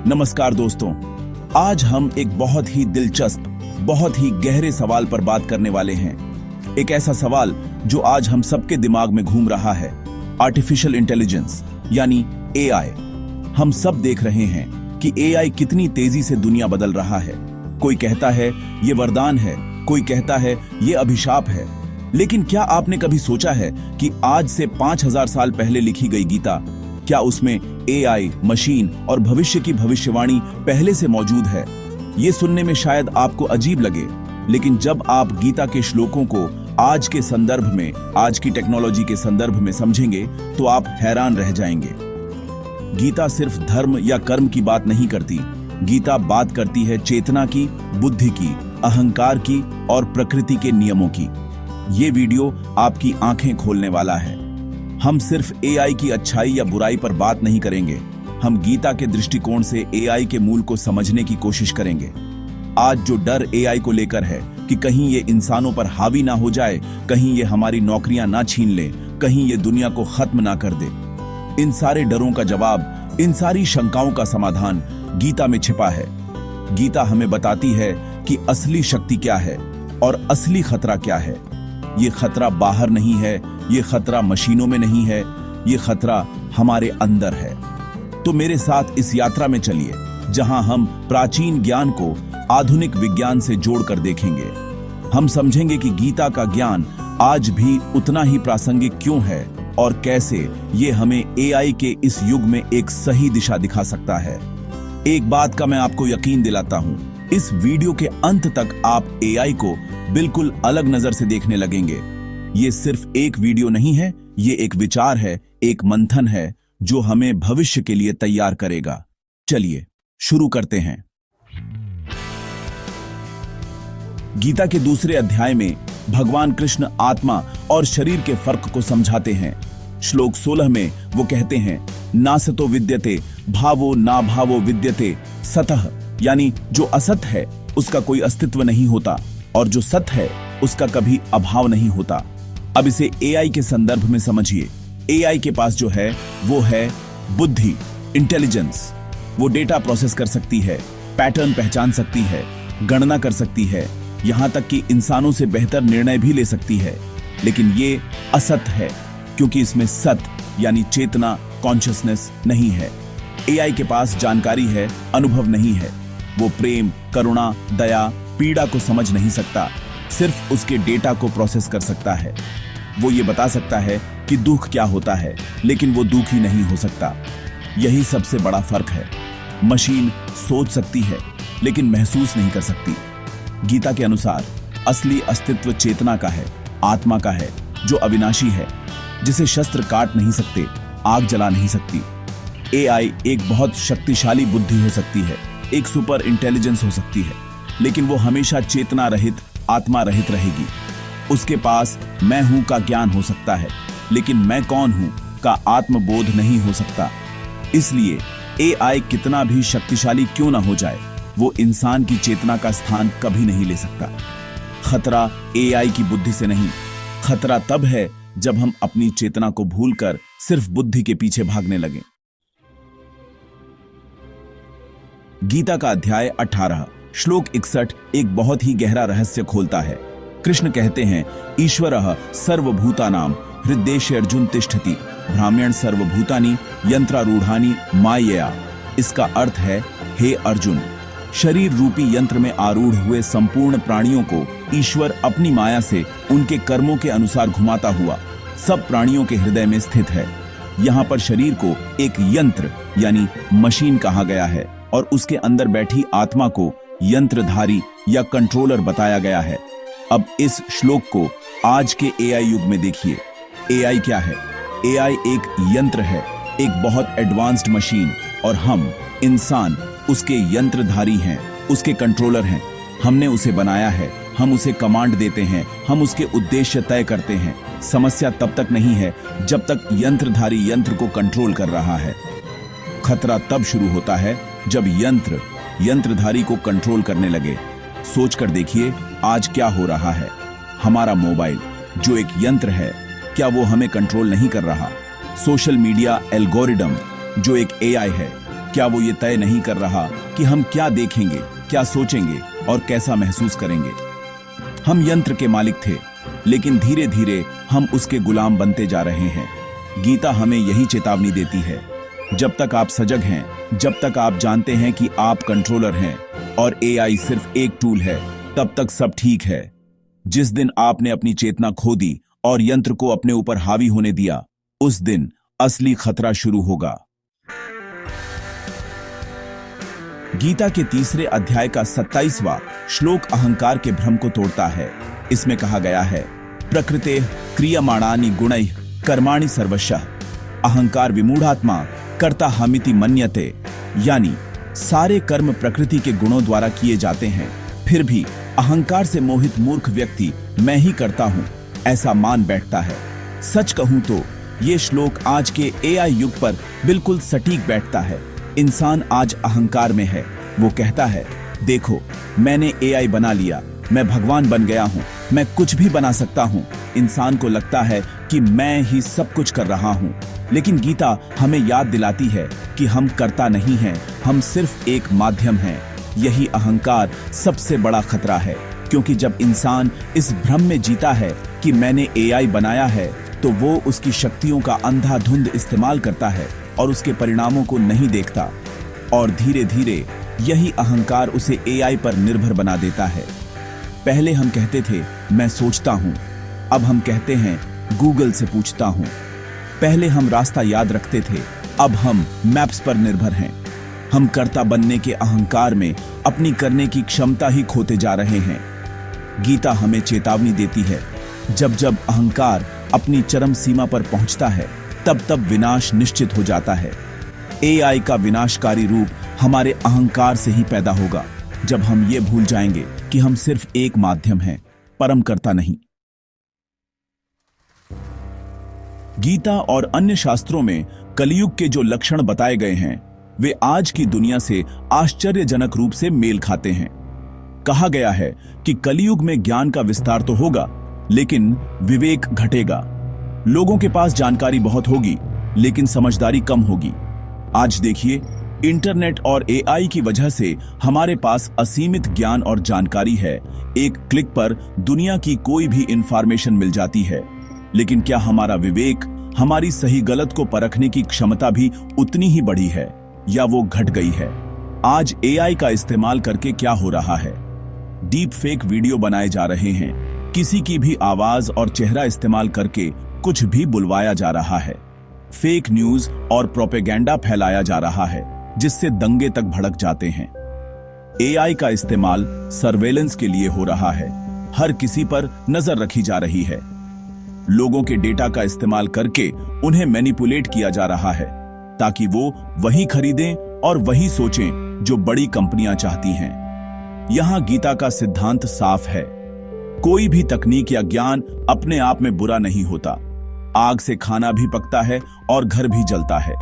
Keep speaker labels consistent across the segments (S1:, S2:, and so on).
S1: नमस्कार दोस्तों, आज हम एक बहुत ही दिलचस्प, बहुत ही गहरे सवाल पर बात करने वाले हैं। एक ऐसा सवाल जो आज हम सबके दिमाग में घूम रहा है, आर्टिफिशियल इंटेलिजेंस यानी एआई। हम सब देख रहे हैं कि एआई कितनी तेजी से दुनिया बदल रहा है। कोई कहता है ये वरदान है, कोई कहता है ये अभिशाप है। लेकिन क्या आपने कभी सोचा है कि आज से 5000 साल पहले लिखी गई गीता, क्या उसमें एआई, मशीन और भविष्य की भविष्यवाणी पहले से मौजूद है? ये सुनने में शायद आपको अजीब लगे, लेकिन जब आप गीता के श्लोकों को आज के संदर्भ में, आज की टेक्नोलॉजी के संदर्भ में समझेंगे तो आप हैरान रह जाएंगे। गीता सिर्फ धर्म या कर्म की बात नहीं करती। गीता बात करती है चेतना की, बुद्धि की, अहंकार की और प्रकृति के नियमों की। ये वीडियो आपकी आंखें खोलने वाला है। हम सिर्फ एआई की अच्छाई या बुराई पर बात नहीं करेंगे, हम गीता के दृष्टिकोण से एआई के मूल को समझने की कोशिश करेंगे। आज जो डर एआई को लेकर है कि कहीं ये इंसानों पर हावी ना हो जाए, कहीं ये हमारी नौकरियां ना छीन ले, कहीं ये दुनिया को खत्म ना कर दे, इन सारे डरों का जवाब, इन सारी शंकाओं का समाधान गीता में छिपा है। गीता हमें बताती है कि असली शक्ति क्या है और असली खतरा क्या है। ये खतरा बाहर नहीं है, ये खतरा मशीनों में नहीं है, ये खतरा हमारे अंदर है। तो मेरे साथ इस यात्रा में चलिए, जहां हम प्राचीन ज्ञान को आधुनिक विज्ञान से जोड़कर देखेंगे। हम समझेंगे कि गीता का ज्ञान आज भी उतना ही प्रासंगिक क्यों है और कैसे ये हमें एआई के इस युग में एक सही दिशा दिखा सकता है। एक बात का मैं आपको यकीन दिलाता हूं, इस वीडियो के अंत तक आप एआई को बिल्कुल अलग नजर से देखने लगेंगे। ये सिर्फ एक वीडियो नहीं है, ये एक विचार है, एक मंथन है जो हमें भविष्य के लिए तैयार करेगा। चलिए शुरू करते हैं। गीता के दूसरे अध्याय में भगवान कृष्ण आत्मा और शरीर के फर्क को समझाते हैं। श्लोक 16 में वो कहते हैं, नासतो विद्यते भावो ना भावो विद्यते सतः, यानी जो असत है उसका कोई अस्तित्व नहीं होता और जो सत है उसका कभी अभाव नहीं होता। अब इसे एआई के संदर्भ में समझिए। एआई के पास जो है वो है बुद्धि, इंटेलिजेंस। वो डेटा प्रोसेस कर सकती है, पैटर्न पहचान सकती है, गणना कर सकती है, यहां तक कि इंसानों से बेहतर निर्णय भी ले सकती है। लेकिन ये असत है क्योंकि इसमें सत यानी चेतना, कॉन्शियसनेस नहीं है। एआई के पास जानकारी है, अनुभव नहीं है। वो प्रेम, करुणा, दया, पीड़ा को समझ नहीं सकता, सिर्फ उसके डेटा को प्रोसेस कर सकता है। वो ये बता सकता है कि दुख क्या होता है, लेकिन वो दुखी नहीं हो सकता। यही सबसे बड़ा फर्क है। मशीन सोच सकती है लेकिन महसूस नहीं कर सकती। गीता के अनुसार असली अस्तित्व चेतना का है, आत्मा का है, जो अविनाशी है, जिसे शस्त्र काट नहीं सकते, आग जला नहीं सकती। एआई एक बहुत शक्तिशाली बुद्धि हो सकती है, एक सुपर इंटेलिजेंस हो सकती है, लेकिन वो हमेशा चेतना रहित, आत्मा रहित रहेगी। उसके पास मैं हूं का ज्ञान हो सकता है, लेकिन मैं कौन हूं का आत्मबोध नहीं हो सकता। इसलिए एआई कितना भी शक्तिशाली क्यों ना हो जाए, वो इंसान की चेतना का स्थान कभी नहीं ले सकता। खतरा एआई की बुद्धि से नहीं, खतरा तब है जब हम अपनी चेतना को भूलकर सिर्फ बुद्धि के पीछे भागने लगें। गीता का अध्याय 18 श्लोक 61 एक बहुत ही गहरा रहस्य खोलता है। कृष्ण कहते हैं, ईश्वरः सर्वभूतानां हृद्देशे अर्जुन तिष्ठति भ्राम्यण सर्वभूतानि यंत्रारूढ़ानि मायया। इसका अर्थ है, हे अर्जुन, शरीर रूपी यंत्र में आरूढ़ हुए संपूर्ण प्राणियों को ईश्वर अपनी माया से उनके कर्मों के अनुसार घुमाता हुआ सब प्राणियों के हृदय में स्थित है। यहाँ पर शरीर को एक यंत्र यानी मशीन कहा गया है और उसके अंदर बैठी आत्मा को यंत्रधारी या कंट्रोलर बताया गया है। अब इस श्लोक को आज के एआई युग में देखिए। एआई क्या है? एआई एक यंत्र है, एक बहुत एडवांस्ड मशीन, और हम इंसान उसके यंत्रधारी हैं, उसके कंट्रोलर हैं। हमने उसे बनाया है, हम उसे कमांड देते हैं, हम उसके उद्देश्य तय करते हैं। समस्या तब तक नहीं है जब तक यंत्रधारी यंत्र को कंट्रोल कर रहा है। खतरा तब शुरू होता है जब यंत्र यंत्रधारी को कंट्रोल करने लगे। सोच कर देखिए आज क्या हो रहा है। हमारा मोबाइल जो एक यंत्र है, क्या वो हमें कंट्रोल नहीं कर रहा? सोशल मीडिया एल्गोरिदम जो एक एआई है, क्या वो ये तय नहीं कर रहा कि हम क्या देखेंगे, क्या सोचेंगे और कैसा महसूस करेंगे? हम यंत्र के मालिक थे, लेकिन धीरे धीरे हम उसके गुलाम बनते जा रहे हैं। गीता हमें यही चेतावनी देती है, जब तक आप सजग हैं, जब तक आप जानते हैं कि आप कंट्रोलर हैं और एआई सिर्फ एक टूल है, तब तक सब ठीक है। जिस दिन आपने अपनी चेतना खो दी और यंत्र को अपने ऊपर हावी होने दिया, उस दिन असली खतरा शुरू होगा। गीता के तीसरे अध्याय का 27वां श्लोक अहंकार के भ्रम को तोड़ता है। इसमें कहा गया है, प्रकृते क्रियमाणानि गुणैः कर्माणि सर्वशः अहंकार विमूढ़ात्मा कर्ता हमिति मन्यते। यानी सारे कर्म प्रकृति के गुणों द्वारा किए जाते हैं, फिर भी अहंकार से मोहित मूर्ख व्यक्ति मैं ही करता हूं ऐसा मान बैठता है। सच कहूं तो ये श्लोक आज के एआई युग पर बिल्कुल सटीक बैठता है। इंसान आज अहंकार में है। वो कहता है, देखो मैंने एआई बना लिया, मैं भगवान बन गया हूं, मैं कुछ भी बना सकता हूं। इंसान को लगता है कि मैं ही सब कुछ कर रहा हूं, लेकिन गीता हमें याद दिलाती है कि हम कर्ता नहीं हैं, हम सिर्फ एक माध्यम हैं। यही अहंकार सबसे बड़ा खतरा है, क्योंकि जब इंसान इस भ्रम में जीता है कि मैंने एआई बनाया है, तो वो उसकी शक्तियों का अंधाधुंध इस्तेमाल करता है और उसके परिणामों को नहीं देखता, और धीरे धीरे यही अहंकार उसे एआई पर निर्भर बना देता है। पहले हम कहते थे मैं सोचता हूं, अब हम कहते हैं गूगल से पूछता हूं। पहले हम रास्ता याद रखते थे, अब हम मैप्स पर निर्भर हैं। हम कर्ता बनने के अहंकार में अपनी करने की क्षमता ही खोते जा रहे हैं। गीता हमें चेतावनी देती है, जब जब अहंकार अपनी चरम सीमा पर पहुंचता है, तब तब विनाश निश्चित हो जाता है। एआई का विनाशकारी रूप हमारे अहंकार से ही पैदा होगा, जब हम ये भूल जाएंगे कि हम सिर्फ एक माध्यम हैं, परम कर्ता नहीं। गीता और अन्य शास्त्रों में कलियुग के जो लक्षण बताए गए हैं, वे आज की दुनिया से आश्चर्यजनक रूप से मेल खाते हैं। कहा गया है कि कलियुग में ज्ञान का विस्तार तो होगा, लेकिन विवेक घटेगा। लोगों के पास जानकारी बहुत होगी, लेकिन समझदारी कम होगी। आज देखिए, इंटरनेट और एआई की वजह से हमारे पास असीमित ज्ञान और जानकारी है। एक क्लिक पर दुनिया की कोई भी इंफॉर्मेशन मिल जाती है, लेकिन क्या हमारा विवेक, हमारी सही गलत को परखने की क्षमता भी उतनी ही बढ़ी है, या वो घट गई है? आज एआई का इस्तेमाल करके क्या हो रहा है? डीप फेक वीडियो बनाए जा रहे हैं, किसी की भी आवाज और चेहरा इस्तेमाल करके कुछ भी बुलवाया जा रहा है। फेक न्यूज और प्रोपेगेंडा फैलाया जा रहा है, जिससे दंगे तक भड़क जाते हैं। एआई का इस्तेमाल सर्वेलेंस के लिए हो रहा है, हर किसी पर नजर रखी जा रही है। लोगों के डेटा का इस्तेमाल करके उन्हें मैनिपुलेट किया जा रहा है, ताकि वो वही खरीदें और वही सोचें जो बड़ी कंपनियां चाहती हैं। यहां गीता का सिद्धांत साफ है, कोई भी तकनीक या ज्ञान अपने आप में बुरा नहीं होता। आग से खाना भी पकता है और घर भी जलता है,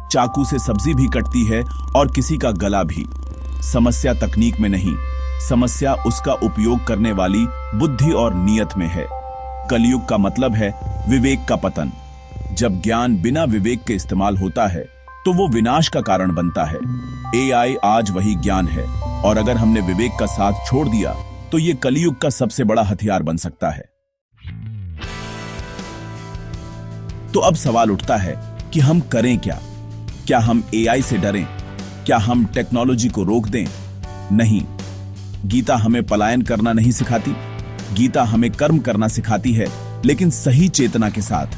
S1: चाकू से सब्जी भी कटती है और किसी का गला भी। समस्या तकनीक में नहीं, समस्या उसका उपयोग करने वाली बुद्धि और नियत में है। कलयुग का मतलब है विवेक का पतन। जब ज्ञान बिना विवेक के इस्तेमाल होता है, तो वो विनाश का कारण बनता है। एआई आज वही ज्ञान है, और अगर हमने विवेक का साथ छोड़ दिया, तो ये कलयुग का सबसे बड़ा हथियार बन सकता है। तो अब सवाल उठता है कि हम करें क्या? क्या हम एआई से डरें? क्या हम टेक्नोलॉजी को रोक दें? नहीं, गीता हमें पलायन करना नहीं सिखाती। गीता हमें कर्म करना सिखाती है, लेकिन सही चेतना के साथ।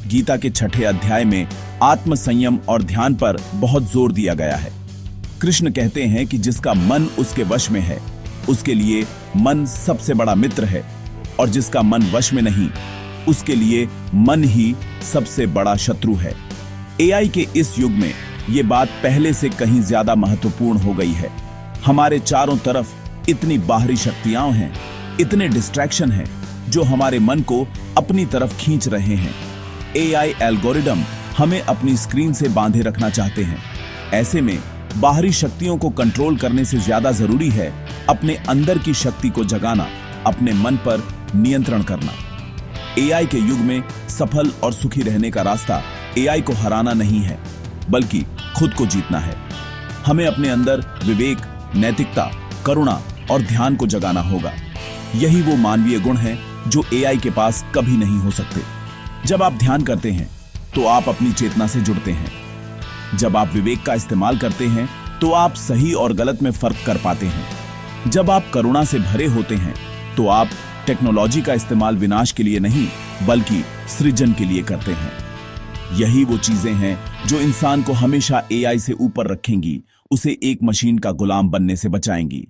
S1: गीता के 6ठे अध्याय में आत्म संयम और ध्यान पर बहुत जोर दिया गया है। कृष्ण कहते हैं कि जिसका मन उसके वश में है, उसके लिए मन सबसे बड़ा मित्र है, और जिसका मन वश में नहीं, उसके लिए मन ही सबसे बड़ा शत्रु है। एआई के इस युग में ये बात पहले से कहीं ज्यादा महत्वपूर्ण हो गई है। हमारे चारों तरफ इतनी बाहरी शक्तियां हैं, इतने डिस्ट्रैक्शन हैं, जो हमारे मन को अपनी तरफ खींच रहे हैं। एआई एल्गोरिदम हमें अपनी स्क्रीन से बांधे रखना चाहते हैं। ऐसे में बाहरी शक्तियों को कंट्रोल करने से ज्यादा जरूरी है अपने अंदर की शक्ति को जगाना, अपने मन पर नियंत्रण करना। एआई के युग में सफल और सुखी रहने का रास्ता एआई को हराना नहीं है, बल्कि खुद को जीतना है। हमें अपने अंदर विवेक, नैतिकता, करुणा और ध्यान को जगाना होगा। यही वो मानवीय गुण हैं जो एआई के पास कभी नहीं हो सकते। जब आप ध्यान करते हैं तो आप अपनी चेतना से जुड़ते हैं। जब आप विवेक का इस्तेमाल करते हैं तो आप सही और गलत में फर्क कर पाते हैं। जब आप करुणा से भरे होते हैं तो आप टेक्नोलॉजी का इस्तेमाल विनाश के लिए नहीं बल्कि सृजन के लिए करते हैं। यही वो चीजें हैं जो इंसान को हमेशा एआई से ऊपर रखेंगी, उसे एक मशीन का गुलाम बनने से बचाएंगी।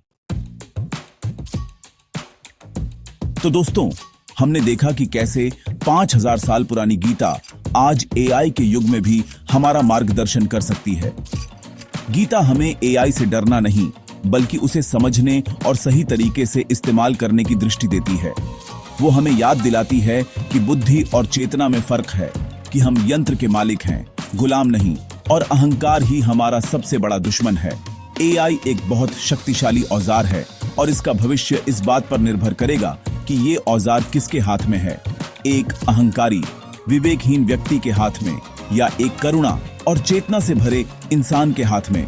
S1: तो दोस्तों, हमने देखा कि कैसे 5000 साल पुरानी गीता आज एआई के युग में भी हमारा मार्गदर्शन कर सकती है। गीता हमें एआई से डरना नहीं बल्कि उसे समझने और सही तरीके से इस्तेमाल करने की दृष्टि देती है। वो हमें याद दिलाती है कि बुद्धि और चेतना में फर्क है, कि हम यंत्र के मालिक हैं, गुलाम नहीं, और अहंकार ही हमारा सबसे बड़ा दुश्मन है। एआई एक बहुत शक्तिशाली औजार है और इसका भविष्य इस बात पर निर्भर करेगा कि ये औजार किसके हाथ में है, एक अहंकारी, विवेकहीन व्यक्ति के हाथ में या एक करुणा और चेतना से भरे इंसान के हाथ में।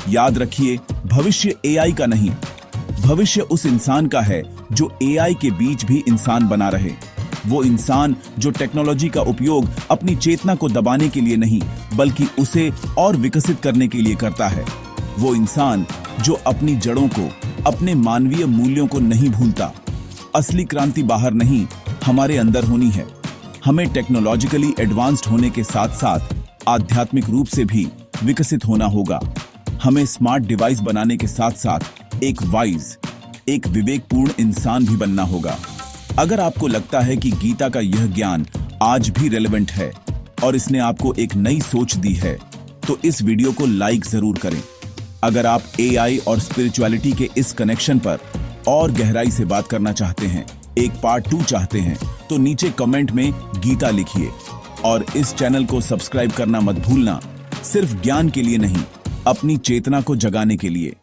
S1: याद रखिए, भविष्य एआई का नहीं, भविष्य उस इंसान का है जो एआई के बीच भी इंसान बना रहे। वो इंसान जो टेक्नोलॉजी का उपयोग अपनी चेतना को दबाने के लिए नहीं बल्कि उसे और विकसित करने के लिए करता है। वो इंसान जो अपनी जड़ों को, अपने मानवीय मूल्यों को नहीं भूलता। असली क्रांति बाहर नहीं, हमारे अंदर होनी है। हमें टेक्नोलॉजिकली एडवांस्ड होने के साथ साथ आध्यात्मिक रूप से भी विकसित होना होगा। हमें स्मार्ट डिवाइस बनाने के साथ साथ एक वाइज, एक विवेकपूर्ण इंसान भी बनना होगा। अगर आपको लगता है कि गीता का यह ज्ञान आज भी रेलेवेंट है और इसने आपको एक नई सोच दी है, तो इस वीडियो को लाइक जरूर करें। अगर आप एआई और स्पिरिचुअलिटी के इस कनेक्शन पर और गहराई से बात करना चाहते हैं, एक पार्ट 2 चाहते हैं, तो नीचे कमेंट में गीता लिखिए और इस चैनल को सब्सक्राइब करना मत भूलना, सिर्फ ज्ञान के लिए नहीं, अपनी चेतना को जगाने के लिए।